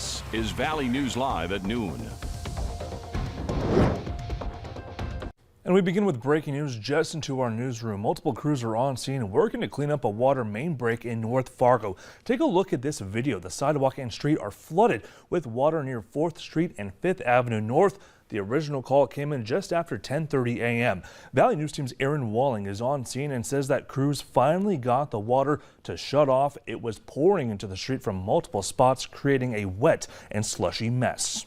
This is Valley News Live at noon. And we begin with breaking news just into our newsroom. Multiple crews are on scene working to clean up a water main break in North Fargo. Take a look at this video. The sidewalk and street are flooded with water near 4th Street and 5th Avenue North. The original call came in just after 10:30 a.m. Valley News Team's Aaron Walling is on scene and says that crews finally got the water to shut off. It was pouring into the street from multiple spots, creating a wet and slushy mess.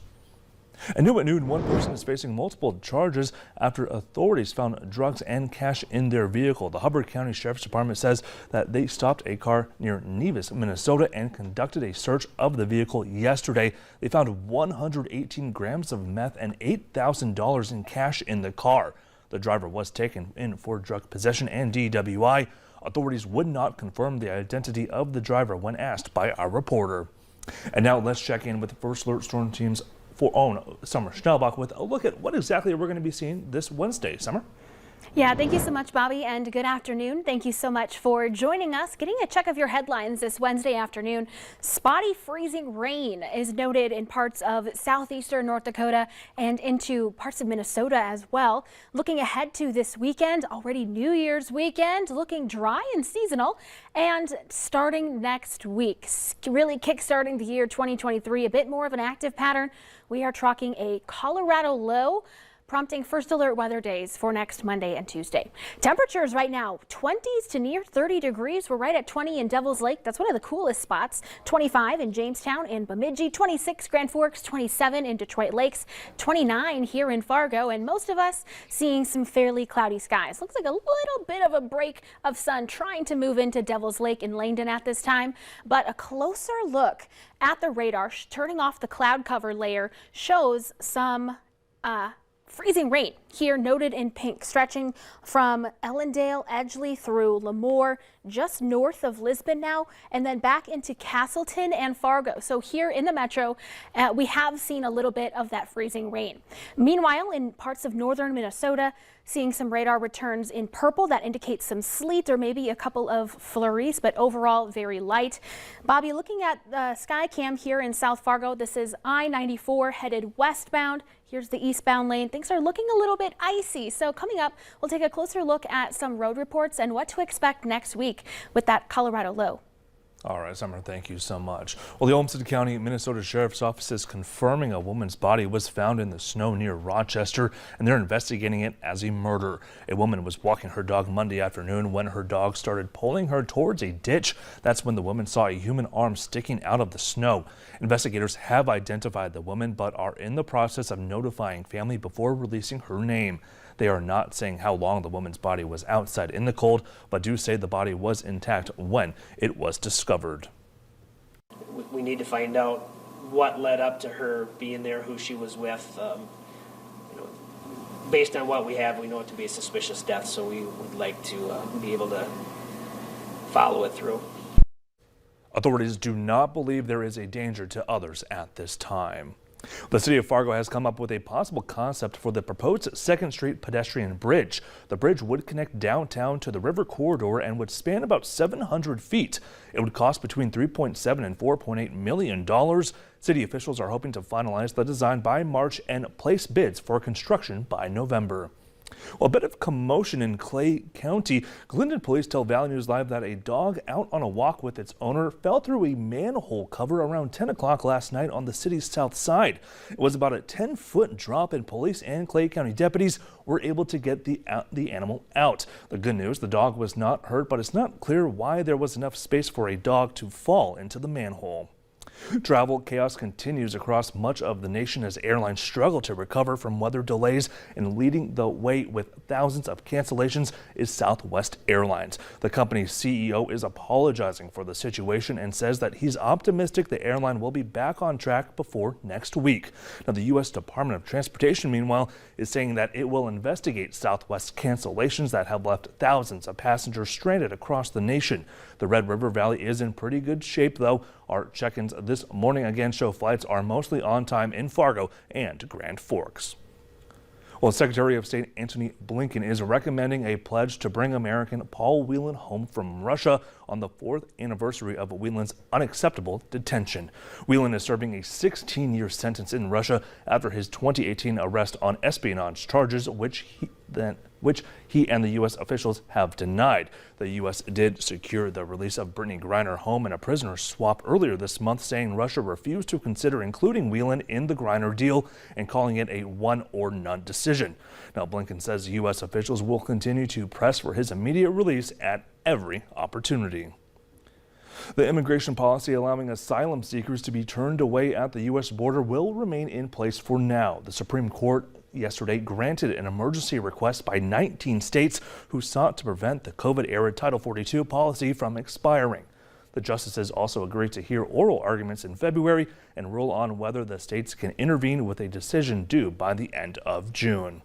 And new at noon, one person is facing multiple charges after authorities found drugs and cash in their vehicle. The Hubbard County Sheriff's Department says that they stopped a car near Nevis, Minnesota, and conducted a search of the vehicle yesterday. They found 118 grams of meth and $8,000 in cash in the car. The driver was taken in for drug possession and DWI. Authorities would not confirm the identity of the driver when asked by our reporter. And now let's check in with the First Alert Storm Team's Summer Schnellbach with a look at what exactly we're going to be seeing this Wednesday. Summer? Yeah, thank you so much, Bobby, and good afternoon. Thank you so much for joining us. Getting a check of your headlines this Wednesday afternoon. Spotty freezing rain is noted in parts of southeastern North Dakota and into parts of Minnesota as well. Looking ahead to this weekend, already New Year's weekend, looking dry and seasonal, and starting next week, really kickstarting the year 2023, a bit more of an active pattern. We are tracking a Colorado low, prompting First Alert weather days for next Monday and Tuesday. Temperatures right now, 20s to near 30 degrees. We're right at 20 in Devil's Lake. That's one of the coolest spots. 25 in Jamestown and Bemidji, 26 Grand Forks, 27 in Detroit Lakes, 29 here in Fargo, and most of us seeing some fairly cloudy skies. Looks like a little bit of a break of sun trying to move into Devil's Lake and Langdon at this time, but a closer look at the radar, turning off the cloud cover layer, shows some freezing rain here noted in pink, stretching from Ellendale, Edgeley through Lemoore, just north of Lisbon now, and then back into Castleton and Fargo. So here in the metro, we have seen a little bit of that freezing rain. Meanwhile, in parts of northern Minnesota, seeing some radar returns in purple that indicates some sleet or maybe a couple of flurries, but overall very light. Bobby, looking at Skycam here in South Fargo, this is I-94 headed westbound. Here's the eastbound lane. Things are looking a little bit icy. So coming up, we'll take a closer look at some road reports and what to expect next week with that Colorado low. All right, Summer, thank you so much. Well, the Olmsted County, Minnesota Sheriff's Office is confirming a woman's body was found in the snow near Rochester, and they're investigating it as a murder. A woman was walking her dog Monday afternoon when her dog started pulling her towards a ditch. That's when the woman saw a human arm sticking out of the snow. Investigators have identified the woman, but are in the process of notifying family before releasing her name. They are not saying how long the woman's body was outside in the cold, but do say the body was intact when it was discovered. We need to find out what led up to her being there, who she was with. Based on what we have, we know it to be a suspicious death, so we would like to be able to follow it through. Authorities do not believe there is a danger to others at this time. The city of Fargo has come up with a possible concept for the proposed 2nd Street pedestrian bridge. The bridge would connect downtown to the river corridor and would span about 700 feet. It would cost between $3.7 and $4.8 million. City officials are hoping to finalize the design by March and place bids for construction by November. Well, a bit of commotion in Clay County. Glendon police tell Valley News Live that a dog out on a walk with its owner fell through a manhole cover around 10 o'clock last night on the city's south side. It was about a 10-foot drop, and police and Clay County deputies were able to get the animal out. The good news, the dog was not hurt, but it's not clear why there was enough space for a dog to fall into the manhole. Travel chaos continues across much of the nation as airlines struggle to recover from weather delays, and leading the way with thousands of cancellations is Southwest Airlines. The company's CEO is apologizing for the situation and says that he's optimistic the airline will be back on track before next week. Now, the U.S. Department of Transportation, meanwhile, is saying that it will investigate Southwest cancellations that have left thousands of passengers stranded across the nation. The Red River Valley is in pretty good shape, though. Our check-ins this morning again show flights are mostly on time in Fargo and Grand Forks. Well, Well, Secretary of State Antony Blinken is recommending a pledge to bring American Paul Whelan home from Russia on the 4th anniversary of Whelan's unacceptable detention. Whelan is serving a 16-year sentence in Russia after his 2018 arrest on espionage charges, which he and the U.S. officials have denied. The U.S. did secure the release of Brittany Griner home in a prisoner swap earlier this month, saying Russia refused to consider including Whelan in the Griner deal and calling it a one or none decision. Now, Blinken says U.S. officials will continue to press for his immediate release at every opportunity. The immigration policy allowing asylum seekers to be turned away at the U.S. border will remain in place for now. The Supreme Court yesterday granted an emergency request by 19 states who sought to prevent the COVID-era Title 42 policy from expiring. The justices also agreed to hear oral arguments in February and rule on whether the states can intervene with a decision due by the end of June.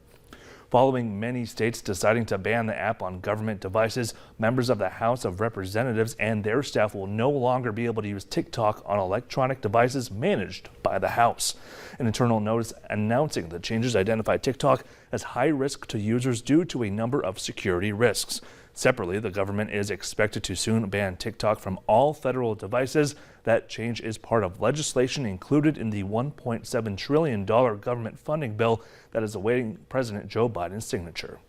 Following many states deciding to ban the app on government devices, members of the House of Representatives and their staff will no longer be able to use TikTok on electronic devices managed by the House. An internal notice announcing the changes identified TikTok as high risk to users due to a number of security risks. Separately, the government is expected to soon ban TikTok from all federal devices. That change is part of legislation included in the $1.7 trillion government funding bill that is awaiting President Joe Biden's signature.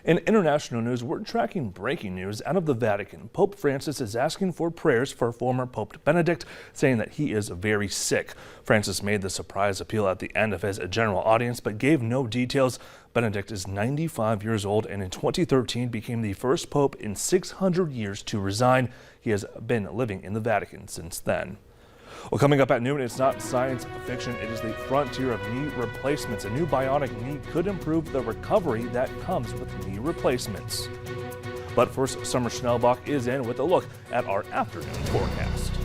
In international news, we're tracking breaking news out of the Vatican. Pope Francis is asking for prayers for former Pope Benedict, saying that he is very sick. Francis made the surprise appeal at the end of his general audience, but gave no details. Benedict is 95 years old and in 2013 became the first pope in 600 years to resign. He has been living in the Vatican since then. Well, coming up at noon, it's not science fiction. It is the frontier of knee replacements. A new bionic knee could improve the recovery that comes with knee replacements. But first, Summer Schnellbach is in with a look at our afternoon forecast.